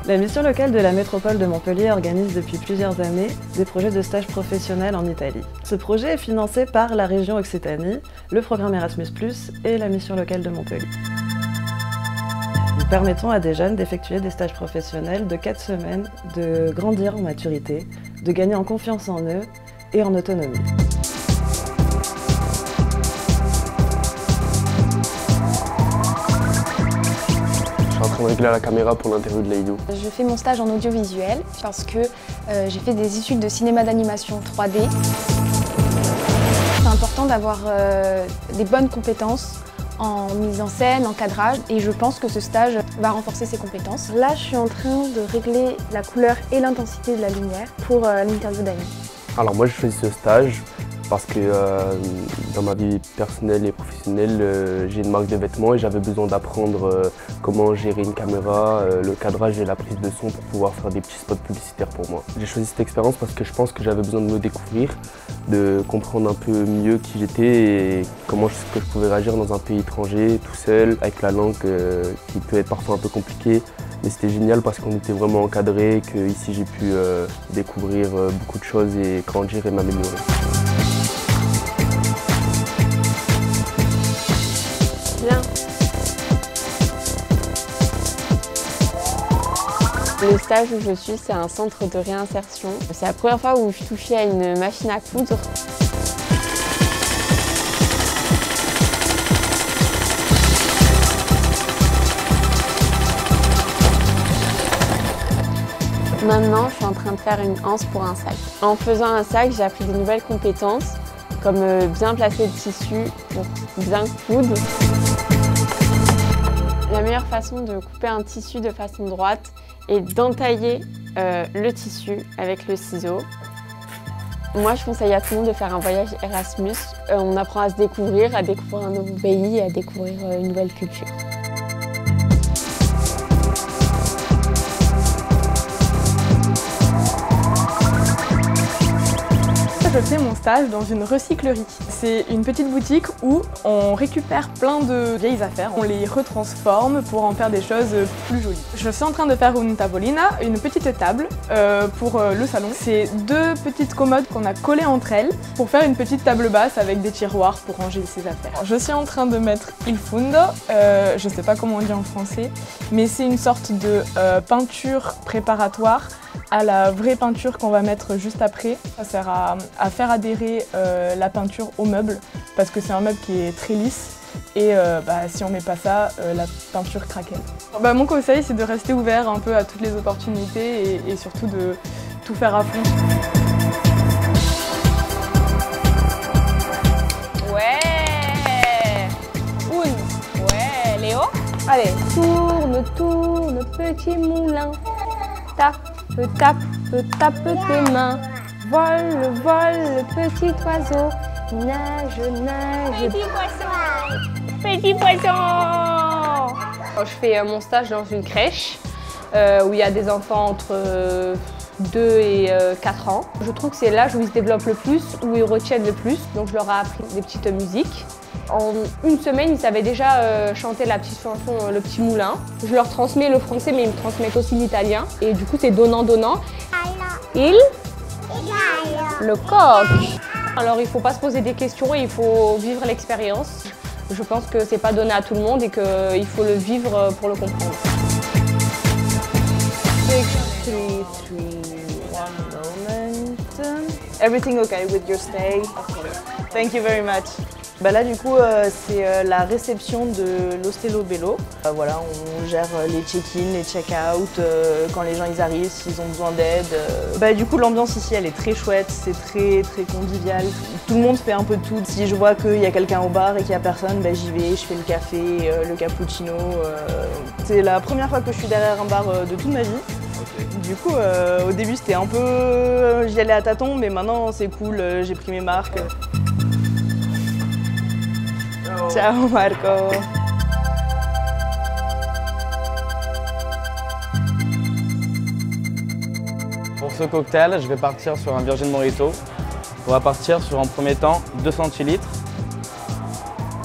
La mission locale de la métropole de Montpellier organise depuis plusieurs années des projets de stage professionnel en Italie. Ce projet est financé par la région Occitanie, le programme Erasmus+, et la mission locale de Montpellier. Nous permettons à des jeunes d'effectuer des stages professionnels de 4 semaines, de grandir en maturité, de gagner en confiance en eux et en autonomie. Je suis en train de régler à la caméra pour l'interview de Leïdou. Je fais mon stage en audiovisuel parce que j'ai fait des études de cinéma d'animation 3D. C'est important d'avoir des bonnes compétences en mise en scène, en cadrage, et je pense que ce stage va renforcer ces compétences. Là, je suis en train de régler la couleur et l'intensité de la lumière pour l'interview d'Annie. Alors moi, je fais ce stage parce que dans ma vie personnelle et professionnelle, j'ai une marque de vêtements et j'avais besoin d'apprendre comment gérer une caméra, le cadrage et la prise de son pour pouvoir faire des petits spots publicitaires pour moi. J'ai choisi cette expérience parce que je pense que j'avais besoin de me découvrir, de comprendre un peu mieux qui j'étais et comment je pouvais réagir dans un pays étranger, tout seul, avec la langue qui peut être parfois un peu compliquée. Mais c'était génial parce qu'on était vraiment encadrés, qu'ici j'ai pu découvrir beaucoup de choses et grandir et m'améliorer. Bien. Le stage où je suis, c'est un centre de réinsertion. C'est la première fois où je touchais à une machine à coudre. Maintenant, je suis en train de faire une anse pour un sac. En faisant un sac, j'ai appris de nouvelles compétences, comme bien placer le tissu pour bien coudre. La meilleure façon de couper un tissu de façon droite est d'entailler le tissu avec le ciseau. Moi, je conseille à tout le monde de faire un voyage Erasmus. On apprend à se découvrir, à découvrir un nouveau pays, à découvrir une nouvelle culture. Je fais mon stage dans une recyclerie. C'est une petite boutique où on récupère plein de vieilles affaires, on les retransforme pour en faire des choses plus jolies. Je suis en train de faire une tavolina, une petite table pour le salon. C'est 2 petites commodes qu'on a collées entre elles pour faire une petite table basse avec des tiroirs pour ranger ses affaires. Je suis en train de mettre il fundo, je sais pas comment on dit en français, mais c'est une sorte de peinture préparatoire à la vraie peinture qu'on va mettre juste après. Ça sert à faire adhérer la peinture au meuble parce que c'est un meuble qui est très lisse et si on met pas ça, la peinture craquelle. Mon conseil, c'est de rester ouvert un peu à toutes les opportunités et surtout de tout faire à fond. Ouais! Ouais, Léo? Allez, tourne, tourne, petit moulin. Tape, tape, tape tes mains. Vole, vole, petit oiseau. Nage, nage. Petit poisson! Petit poisson! Je fais mon stage dans une crèche où il y a des enfants entre 2 et 4 ans. Je trouve que c'est l'âge où ils se développent le plus, où ils retiennent le plus. Donc je leur ai appris des petites musiques. En une semaine, ils savaient déjà chanter la petite chanson Le Petit Moulin. Je leur transmets le français, mais ils me transmettent aussi l'italien. Et du coup, c'est donnant-donnant. Il? Le coq. Alors, il ne faut pas se poser des questions, il faut vivre l'expérience. Je pense que c'est pas donné à tout le monde et qu'il faut le vivre pour le comprendre. 6, 3, 2, 1 moment. Everything okay with your stay? Of course. Thank you very much. Là du coup c'est la réception de l'Hostello Bello. Voilà, on gère les check-in, les check-out, quand les gens ils arrivent, s'ils ont besoin d'aide. Du coup l'ambiance ici elle est très chouette, c'est très convivial. Tout le monde fait un peu de tout. Si je vois qu'il y a quelqu'un au bar et qu'il n'y a personne, j'y vais, je fais le café, le cappuccino. C'est la première fois que je suis derrière un bar de toute ma vie. Du coup, au début c'était un peu... j'y allais à tâtons, mais maintenant c'est cool, j'ai pris mes marques. Ciao Marco. Pour ce cocktail, je vais partir sur un Virgin Mojito. On va partir sur en premier temps 2 centilitres.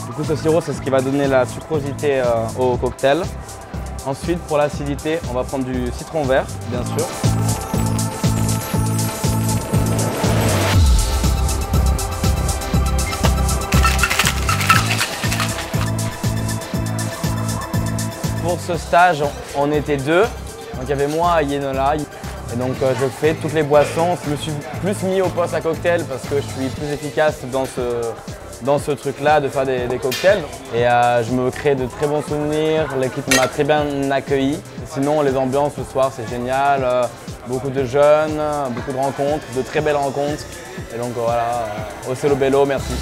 Du coup, ce sirop, c'est ce qui va donner la sucrosité au cocktail. Ensuite, pour l'acidité, on va prendre du citron vert, bien sûr. Pour ce stage, on était 2. Donc il y avait moi et Yenola. Et donc je fais toutes les boissons. Je me suis plus mis au poste à cocktail parce que je suis plus efficace dans ce truc-là de faire des cocktails. Et je me crée de très bons souvenirs. L'équipe m'a très bien accueilli. Sinon les ambiances ce soir c'est génial. Beaucoup de jeunes, beaucoup de rencontres, de très belles rencontres. Et donc voilà, Hostello Bello, merci.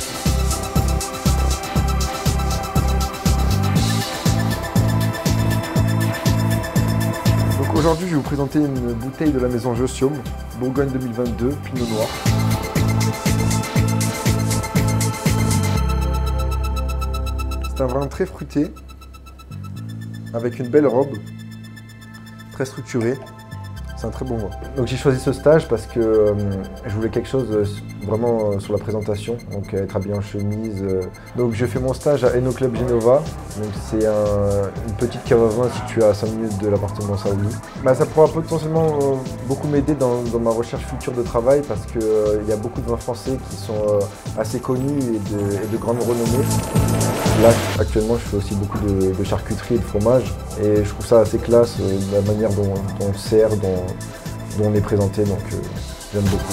Aujourd'hui, je vais vous présenter une bouteille de la maison Jossium, Bourgogne 2022, Pinot Noir. C'est un vin très fruité, avec une belle robe, très structurée. C'est un très bon vin. Donc j'ai choisi ce stage parce que je voulais quelque chose vraiment sur la présentation, donc être habillé en chemise. Donc je fais mon stage à Eno Club Genova. Donc c'est une petite cave à vin située à 5 minutes de l'appartement Saouli. Ça pourra potentiellement beaucoup m'aider dans ma recherche future de travail parce qu'il y a beaucoup de vins français qui sont assez connus et de grande renommée. Là actuellement je fais aussi beaucoup de charcuterie et de fromage et je trouve ça assez classe, la manière dont on sert, dont on est présenté, donc j'aime beaucoup.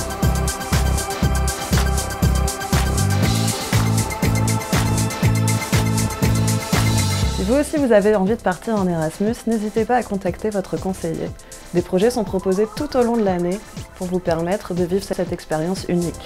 Si vous aussi vous avez envie de partir en Erasmus, n'hésitez pas à contacter votre conseiller. Des projets sont proposés tout au long de l'année pour vous permettre de vivre cette expérience unique.